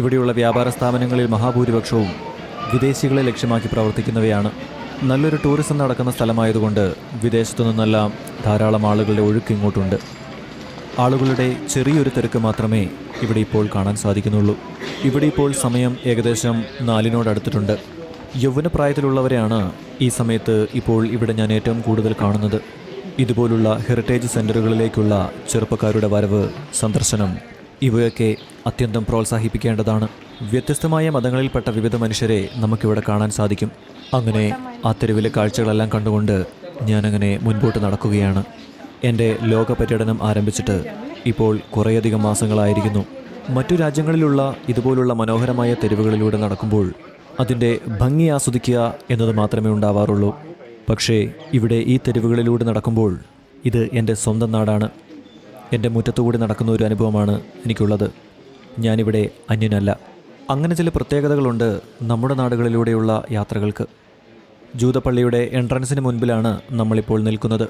ഇവിടെയുള്ള വ്യാപാര സ്ഥാപനങ്ങളിൽ മഹാഭൂരിപക്ഷവും വിദേശികളെ ലക്ഷ്യമാക്കി പ്രവർത്തിക്കുന്നവയാണ്. നല്ലൊരു ടൂറിസം നടക്കുന്ന സ്ഥലമായതുകൊണ്ട് വിദേശത്തു നിന്നെല്ലാം ധാരാളം ആളുകളുടെ ഒഴുക്ക് ഇങ്ങോട്ടുണ്ട്. ആളുകളുടെ ചെറിയൊരു തിരക്ക് മാത്രമേ ഇവിടെ ഇപ്പോൾ കാണാൻ സാധിക്കുന്നുള്ളൂ. ഇവിടെ ഇപ്പോൾ സമയം ഏകദേശം 4 യൗവനപ്രായത്തിലുള്ളവരെയാണ് ഈ സമയത്ത് ഇപ്പോൾ ഇവിടെ ഞാൻ ഏറ്റവും കൂടുതൽ കാണുന്നത്. ഇതുപോലുള്ള ഹെറിറ്റേജ് സെൻ്ററുകളിലേക്കുള്ള ചെറുപ്പക്കാരുടെ വരവ്, സന്ദർശനം ഇവയൊക്കെ അത്യന്തം പ്രോത്സാഹിപ്പിക്കേണ്ടതാണ്. വ്യത്യസ്തമായ മതങ്ങളിൽപ്പെട്ട വിവിധ മനുഷ്യരെ നമുക്കിവിടെ കാണാൻ സാധിക്കും. അങ്ങനെ ആ തെരുവിലെ കാഴ്ചകളെല്ലാം കണ്ടുകൊണ്ട് ഞാനങ്ങനെ മുൻപോട്ട് നടക്കുകയാണ്. എൻ്റെ ലോക പര്യടനം ആരംഭിച്ചിട്ട് ഇപ്പോൾ കുറേയധികം മാസങ്ങളായിരിക്കുന്നു. മറ്റു രാജ്യങ്ങളിലുള്ള ഇതുപോലുള്ള മനോഹരമായ തെരുവുകളിലൂടെ നടക്കുമ്പോൾ അതിൻ്റെ ഭംഗി ആസ്വദിക്കുക എന്നത് മാത്രമേ ഉണ്ടാവാറുള്ളൂ. പക്ഷേ ഇവിടെ ഈ തെരുവുകളിലൂടെ നടക്കുമ്പോൾ ഇത് എൻ്റെ സ്വന്തം നാടാണ്. എൻ്റെ മുറ്റത്തുകൂടി നടക്കുന്ന ഒരു അനുഭവമാണ് എനിക്കുള്ളത്. ഞാനിവിടെ അന്യനല്ല. അങ്ങനെ ചില പ്രത്യേകതകളുണ്ട് നമ്മുടെ നാടുകളിലൂടെയുള്ള യാത്രകൾക്ക്. ജൂതപ്പള്ളിയുടെ എൻട്രൻസിന് മുൻപിലാണ് നമ്മളിപ്പോൾ നിൽക്കുന്നത്.